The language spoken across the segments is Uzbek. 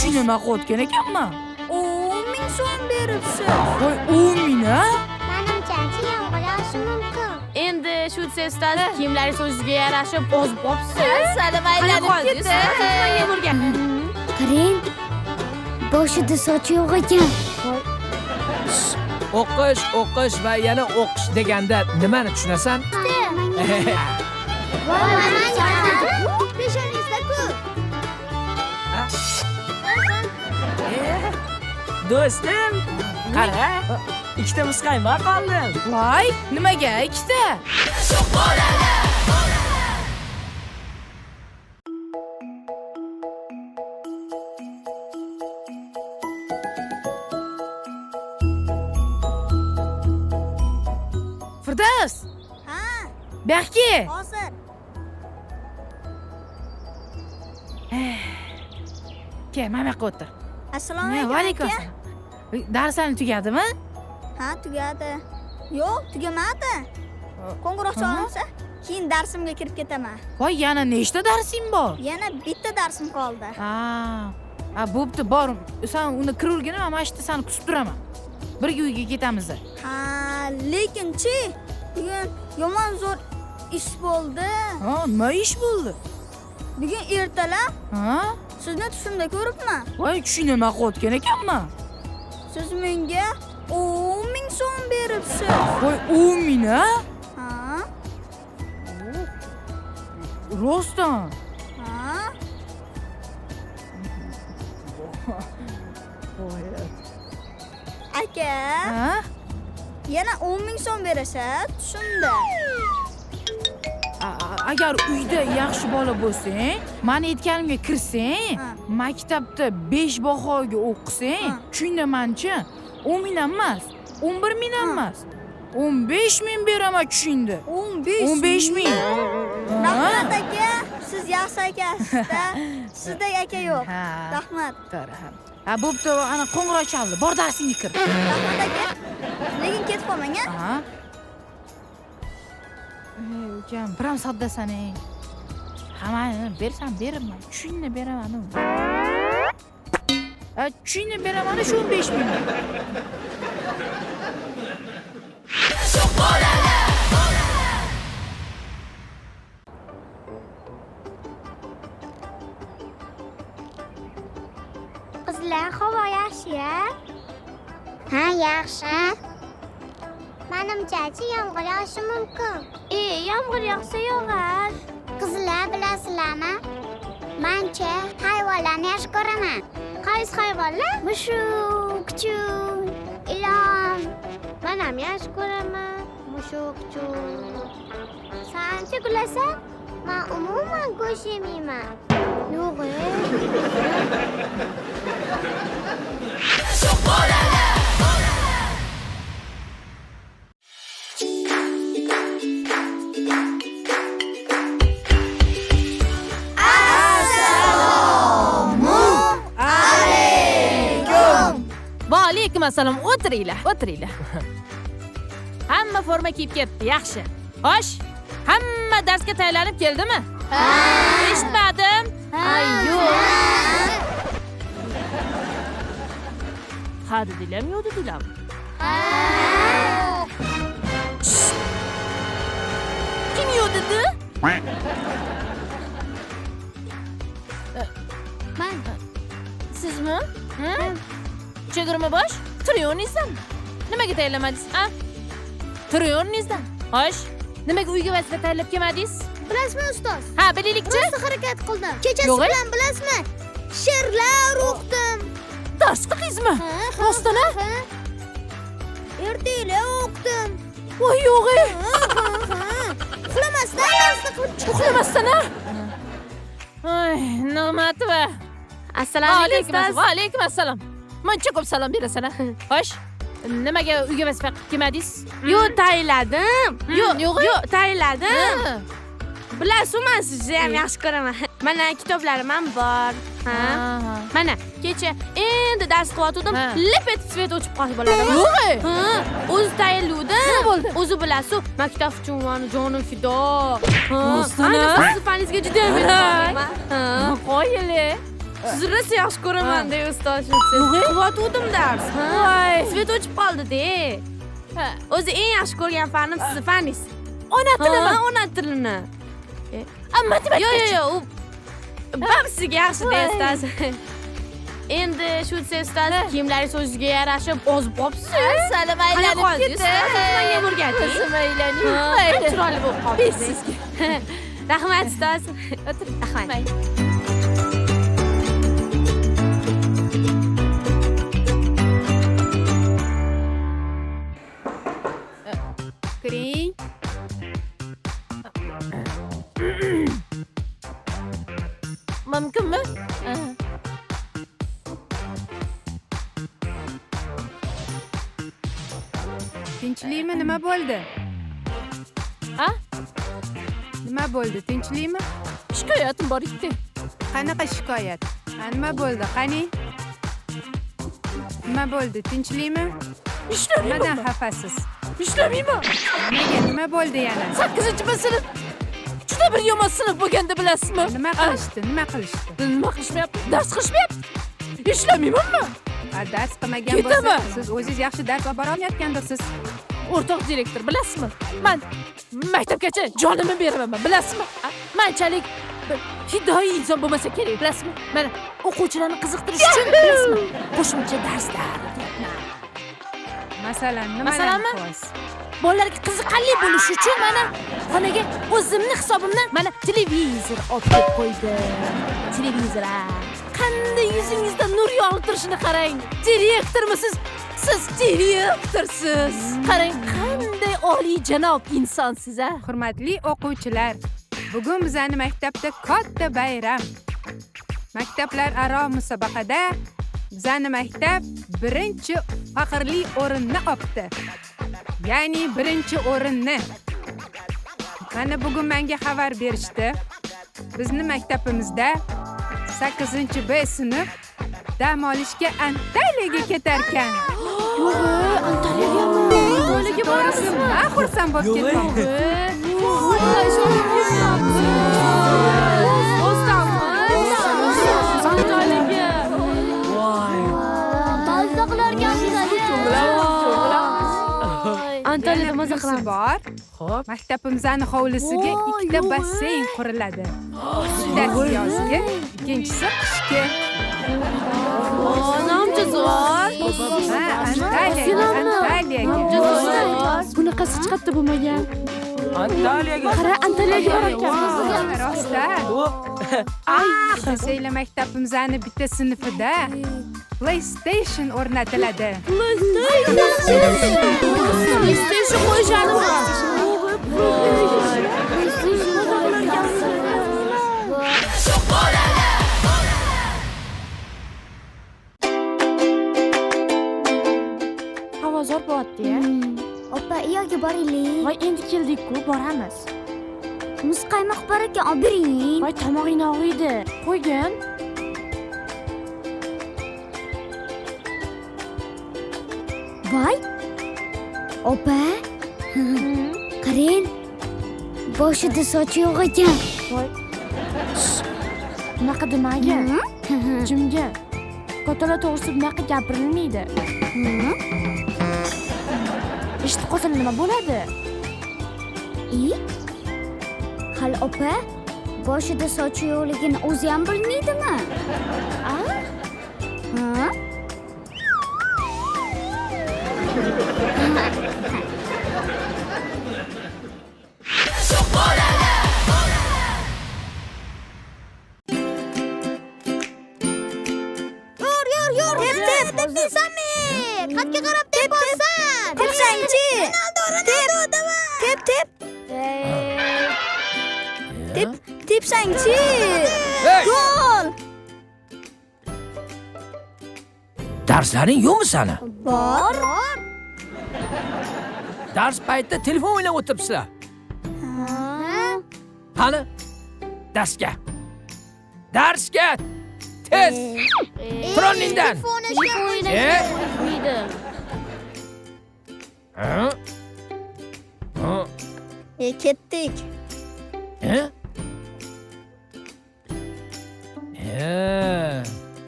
tushunmay qolgan ekanman. 10,000 so'm beribsiz. Voy 10,000 a? Manimcha, yomg'ir yog'ishi mumkin. Endi shu testdan kiyimlaringiz o'ziga yarashib ozib qolibsiz. Sali maylanib ketdi. Nimaga bo'lgan? Qarang. Boshida soch yo'q ekan. O'qish va yana o'qish deganda nimani tushunasan? Peshonangizda-ku. Do'stim, qara. Ikkita muzqaymoq oldim. Voy, nimaga ikkita? Firdaus, Ha, Baxki. hozir. Kel, mana yoqqa o'tir. Assalomu Va alaykum. alaykum aka. assalom. Darslarni tugadimi? Ha, tugadi. Yo'q, tugamadi. Qo'ng'iroq chalinsa, keyin darsimga kirib ketaman. Voy, yana nechta darsing bor? Yana bitta darsim qoldi. Bo'pti, bor. Sen uni kirurgina mana shu yerda seni kutib turaman. Birga uyga ketamiz. Ha, lekin-chi, bugun yomon zo'r ish bo'ldi. Ha, nima ish bo'ldi? Bugun ertalab Ha? sizni tushimda ko'ribman. Voy, tushunmay qolgan ekanman. Siz menga 10,000 so'm beribsiz. Voy, 10,000 a? Ha? Rostdan. Ha? Aka, Ha? yana 10,000 so'm berasiz, tushimda. Agar uyda yaxshi bola bo'lsang, meni aytganimga kirsang, Ha. maktabda 5 bahoga o'qisang, Ha. tushundamanchi, 10,000 emas, 11,000 emas, 15,000 beraman tushunda. 15,000. Rahmat aka, siz yaxshi akasiz-da. Sizdek aka yo'q. Ha. Rahmat. Bo'pti, ana qo'ng'iroq chaldi. Bor darsingga kir. Rahmat aka. Lekin ketib qolmang, a? Ha? Ukam, biram soddasan ey. Hammani bersam beribman, tushingni beraman. Tushingni beraman shu 15,000. Qizlar, havo yaxshi-ya? Ha, yaxshi. Manimcha, yomg'ir yog'ishi mumkin. Yomg'ir yog'sa yog'ar. Qizlar, bilasizlarmi? Mencha hayvonlarni yaxshi ko'raman. Qaysi hayvonlar? Mushuk, kuchuk, ilon. Men ham yaxshi ko'raman. Mushuk, Sanchi kulasan? Men umuman go'sht yemayman. Yo'q. Va alaykum assalom. O'tiringlar. Hamma forma kiyib ketdi, yaxshi. Xo'sh, hamma darsga tayyorlanib keldimi? Eshitmadim. Yo'q. Ha dedilarmi, yo'q dedilarmi? Kim yo'q dedi? Men. Sizmi? Chegirma bosh? Triyoningizdan. Nimaga tayyorlamadingiz? Triyoningizdan. Xo'sh, nimaga uyga vazifada tayyorlab kelmadingiz? Bilasizmi, ustoz? Ha, bilaylikchi. Rosa harakat qildim. Kechasi Yo'q. bilan bilasizmi? She'rlar o'qidim. Dars qildingizmi? Rostdan-a? Ertaga o'qidim. Voy yo'q-e. Uxlamasdan darsni qilib chiqdim. Uxlamasdan-a? Ay, navmatova. Assalomu alaykum ustoz. Va alaykum assalom. Muncha ko'p salom berasan-a. Xo'sh, nimaga uyga vazifa qilib kelmadingiz? Yo'q, tayyorladim. yo'q. Yo'q, tayyorladim. Bilasizmi, men sizni ham yaxshi ko'raman. Mana kitoblarim ham bor. Mana kecha endi dars qilyotgandim, Ha. lip etib svet o'chib qolib bo'ladimi? Yo'q-e. O'zi tayyorluvdim. Nima bo'ldi? O'zi bilasiz, maktab uchun mani jonim fido. Rostdan-a? Ayniqsa falsafangizga juda ham e'tiborman. Qo'yili. Sizni rosa yaxshi ko'raman-da ustoz. Quvvatuvdim dars. Svet o'chib qoldi-da. O'zi eng yaxshi ko'rgan fanim sizni faningiz. Ona tilimi? Ona tilini. Matematika. Yo'q, u babasiga yaxshi-da ustoz. Endi shu ustoz kiyimlaringiz o'ziga yarashib ozib qolibsiz. Salim aylanib ketdi. Menga o'rgating. Qizim aylanib. Chiroyli bo'lib qolibsiz. Sizga. Rahmat ustoz. Rahmat. Kiring. Mumkinmi? Tinchlikmi? Nima bo'ldi? Ha? Nima bo'ldi? Tinchlikmi? Shikoyatim bor edi. Qanaqa shikoyat? Nima bo'ldi? Qani? Nima bo'ldi? Tinchlikmi? Nimadan xafasiz? Ishlamayman. Nega? Nima bo'ldi yana? 8-sinf. Juda bir yomon sinf bo'lganda bilasizmi? Nima qilishdi? Nima qilishdi? Nima qilishmayapti? Dars qilishmayapti. Ishlamaymanmi? Dars qilmagan Ketaman. bo'lsa, siz o'zingiz yaxshi dars olib bora olmayotgandirsiz. O'rtoq direktor, bilasizmi? Men maktabgacha jonimni beraman, bilasizmi? Menchalik fidoyi inson bo'lmasa kerak, bilasizmi? Mana o'quvchilarni qiziqtirish uchun, bilasizmi? Qo'shimcha darslar o'tyapman. Masalan, nima? Masalanmi? Bolalarga qiziqarli bo'lish uchun mana xonaga o'zimni hisobimdan mana televizor olib kelib qo'ydim. Televizor. Qanday yuzingizda nur yog'ilib turishini qarang. Direktormisiz? Siz direktorsiz. Qarang, qanday oliyjanob insonsiz, a? Hurmatli o'quvchilar, bugun bizning maktabda katta bayram. Maktablar aro musobaqada bizning maktab birinchi faxrli o'rinni oldi. Ya'ni birinchi o'rinni. Mana bugun menga xabar berishdi. Bizning maktabimizda 8-B sinf dam olishga Antaliyaga ketar ekan. Antaliyagami? Antaliyga To'g'risi, men xursand bo'lib ketdim. Antaliyada maza qilamiz. bor. Xo'p. Maktabimizning hovlisiga ikkita basseyn quriladi. Bittasi yozgi, ikkinchisi qishki. Namcha zo'r. Antaliyaga. Bunaqasi chiqatdi bo'lmagan. Antaliyaga. Qara, Antaliyaga borar ekan. Rosta. Basseynlar maktabimizning bitta sinfida PlayStation o'rnatiladi. PlayStation qo'yishadi. Havo zo'r bo'lyapti-ya. Opa, uyoqqa boraylik. Voy, endi keldik-ku, boramiz. Muzqaymoq bor ekan, olib bering. Voy, tomog'ing og'riydi. Qo'ygin. Voy. Opa. Qarang. Boshida sochi yo'q ekan. Voy. Bunaqa demaga. Jimga. Kattalar to'g'risida bunaqa gapirilmaydi. Eshitib qolsa nima bo'ladi? Hali opa, boshida sochi yo'qligini o'zi ham bilmaydimi? Ha? Yur, tep deysanmi? Xatga qarab tep borsan. Tepsangchi. Tep. Tepsangchi. Gol. Darslaring yo'qmi sani? Bor. Dars paytida telefon o'ynab o'tiribsizlar. Qani? Darsga. Darsga. Tez. Tur o'rningdan. Ketdik. Ha?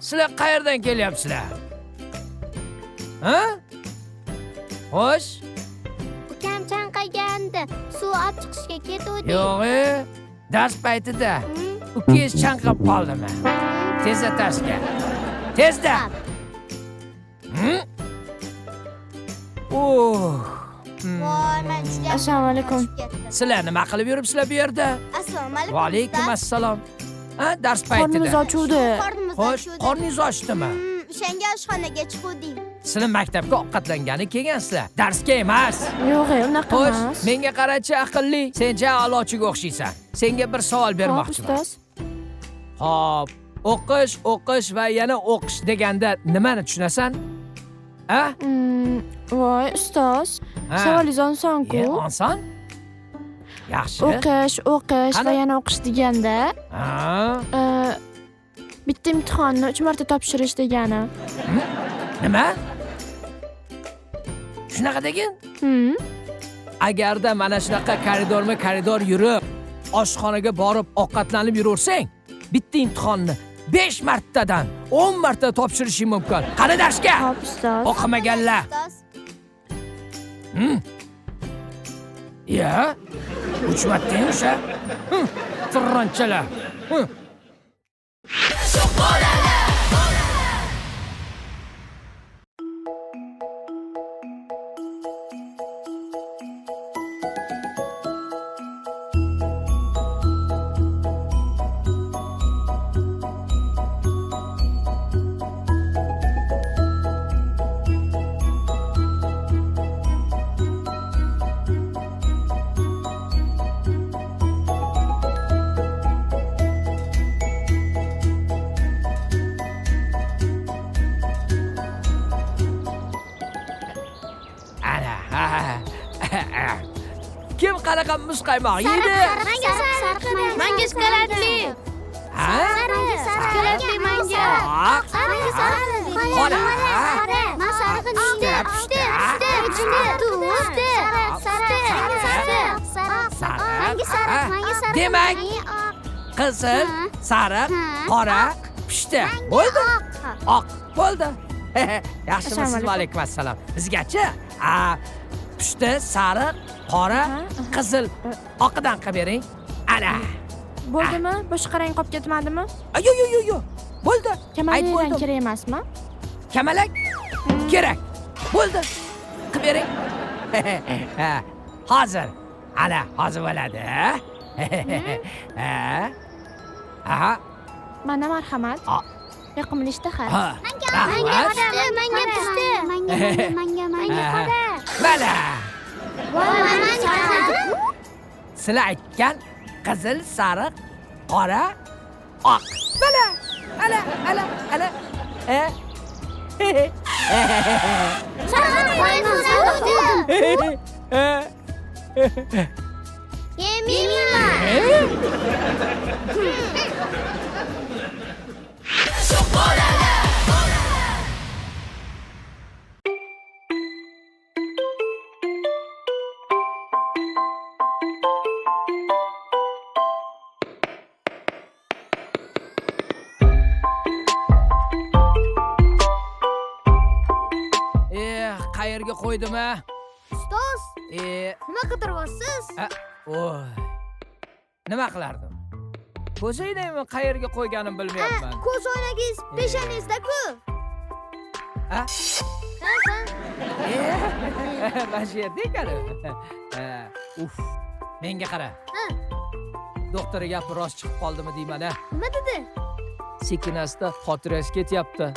Sizlar qayerdan kelyapsizlar? Ha? Xo'sh? Ukam chanqagandi. Suv olib chiqishga ketuvdik. Yo'q, dars paytida ukangiz chanqab qoldimi? Tezda darsga. Tezda. Voy, men juda Assalomu alaykum. Sizlar nima qilib yuribsizlar bu yerda? Assalomu alaykum. Va alaykum assalom. Ha, dars Qornimiz paytida. ochuvdi. Xo'sh, qorningiz ochdimi? O'shanga oshxonaga chiquvdik. Sizlar maktabga ovqatlangani kelgansizlar. Darsga emas. Yo'q, unaqa Xo'sh, emas. menga qarachi aqlli. Sen a'lochiga o'xshaysan. Senga bir savol Xo'p, bermoqchiman. ustoz. Xo'p, o'qish va yana o'qish deganda nimani tushunasan? Ha? Voy, ustoz. Ha. Savolingiz oson-ku. Oson? Yaxshi. O'qish va Qani? yana o'qish deganda, Ha? bitta imtihonni 3 marta topshirish degani. Nima? Shunaqa degan? Agarda mana shunaqa koridor yurib, oshxonaga borib ovqatlanib yuraversang, bitta imtihonni 5 martadan 10 marta topshirishing mumkin. Qani darsga? Xo'p, ustoz. O'qimaganlar. Ya? 3 marta o'sha. Tirranchalar. Kim qanaqa muzqaymoq yeydi? Menga shokoladli. Ha? Shokoladli menga. Qora. Men sarig'ini pishdi. Demak, qizil, sariq, qora, pishdi. Bo'ldi? Oq bo'ldi. Yaxshimisiz? Va alaykum assalom. Bizgachi? Pishdi, sariq, qora, qizil, oqidan qilib bering. Ana. Bo'ldimi? Boshqa rang qolib ketmadimi? Yo'q. Bo'ldi. Kamalak bo'ldim. kerak emasmi? Kamalak kerak. Bo'ldi. Qilib bering. Hozir. Ana, hozir bo'ladi. Aha. Mana marhamat. Ha. Yoqimli ishtaha. Menga pishdi. Menga qora. Mana. Menga Sizlar aytgan qizil, sariq, qora, oq. Mana. Ana. Qayerga qo'ydim-a? Ustoz, nima qidiryapsiz? Voy. Nima qilardim? Ko'zoynagimni qayerga qo'yganim bilmayapman. Ko'z o'ynagingiz peshanangizda-ku. Ha? Mana shu yerda ekani. Menga qara. Doktor gapi rost chiqib qoldimi deyman-a? Nima dedi? Sekinasida xotirasi ketyapti.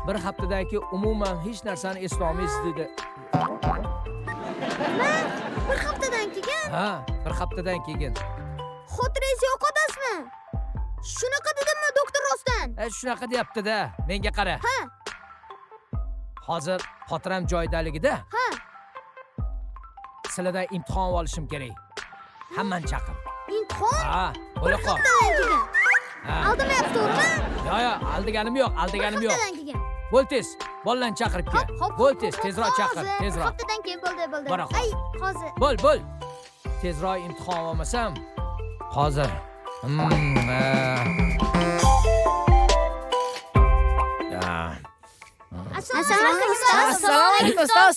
Bir haftadan keyin umuman hech narsani eslolmaysiz dedi. Nima? Bir haftadan keyin? Ha, bir haftadan keyin. Xotirangizni yo'qotasizmi? Shunaqa dedimmi doktor rostdan? Shunaqa deyapti-da. Menga qara. Ha. Hozir xotiram joyidaligida. Ha. Sizlardan imtihon olishim kerak. Hammani chaqir. Imtihon? Ha, bo'la qol. Haftadan keyin. Ha. Aldamayapti, to'g'rimi? Yo'q, aldiganim yo'q. Haftadan keyin. Bo'l tez. Bollarni chaqirib kel. Bo'l tez, tezroq chaqir, tezroq. Haftadan keyin bo'ldi. Bora qol. Ay, hozir. Bo'l. Tezroq imtihon olmasam, hozir. Assalomu alaykum ustoz. Assalomu alaykum ustoz.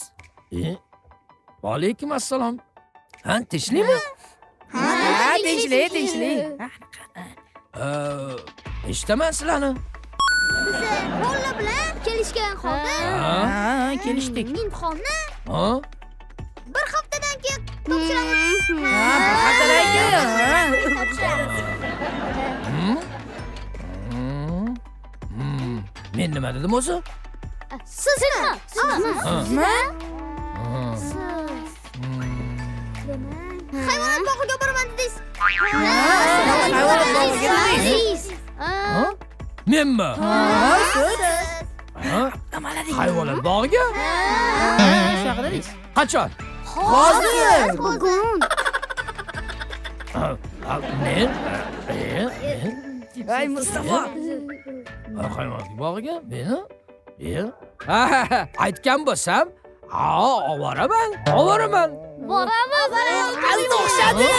Alaykum assalom. Ha, tinchlikmi? Ha, tinchlik. Eshitaman sizlarni. Biz bolalar bilan kelishgan holda Ha, kelishdik. imtihonni Ha? bir haftadan keyin topshiramiz. Men nima dedim o'zi? Sizmi? Hayvonot bog'iga boraman dedingiz. Hayvonot bog'iga dedingiz. Menmi? Hayvonot bog'iga? Shunaqa dedingiz. Qachon? Hozir. Bugun. Men? Ay Mustafa. Hayvonot bog'iga? Meni? Aytgan bo'lsam, oboraman. Boramiz. Aldi o'xshadi.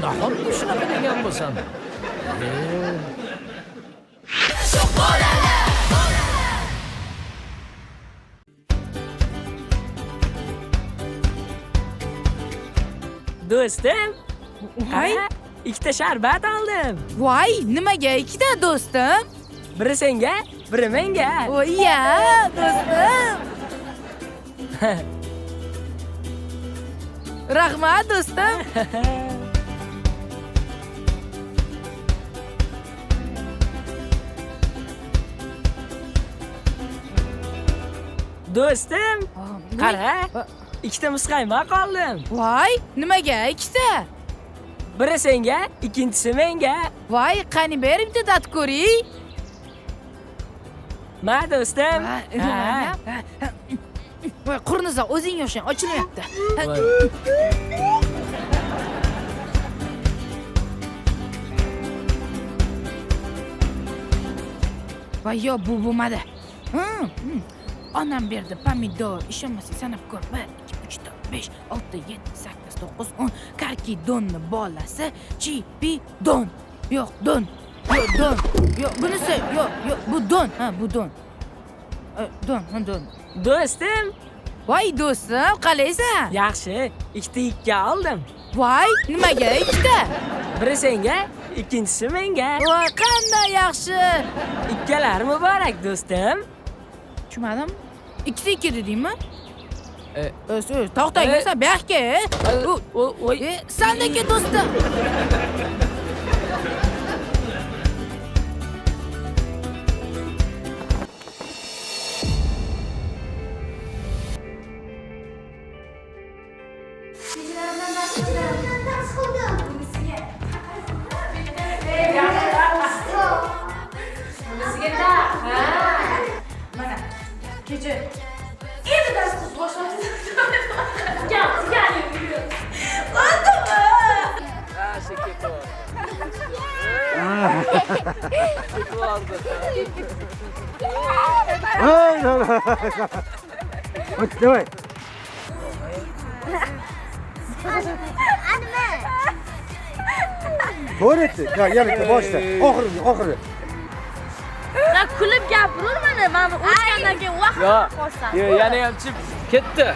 Nahotki shunaqa degan bo'lsam. Do'stim. Qara, ikkita sharbat oldim. Voy, nimaga ikkita do'stim? Biri senga, biri menga. Voy ya, do'stim. Rahmat do'stim. Do'stim, qara, ikkita muzqaymoq oldim. Voy, nimaga ikkita? Biri senga, ikkinchisi menga. Voy, qani bering bitta ko'ring. Ma do'stim. Voy, qurniza o'zing yoshang, ochilmayapti. Voy, yo, bu bo'lmadi. Onam berdi pomidor, ishonmasang sanab ko'r. 1 2 3 4 5 6 7 8 9 10. Karkidonni bolasi Chipidon. Yo'q, don. Yo'q, don. Yo'q, bunisi yo'q, bu don. Ha, bu don. Don. Do'stim, Voy do'stim, qalaysan? yaxshi, ikkita ikka oldim. Voy, nimaga ikkita? Biri senga, ikkinchisi menga. Voy, qanday yaxshi. Ikkalar muborak do'stim. Tushunmadim. Ikkita dedingmi? To'xtang, sen bu yoqqa. Voy, Sandagi do'stim. Давай. To'g'ri, yana boshla. Oxiri. Sen kulib gapirurmani? Men o'chgandan keyin vaqt qolsam. Yo, yana ham chip ketdi.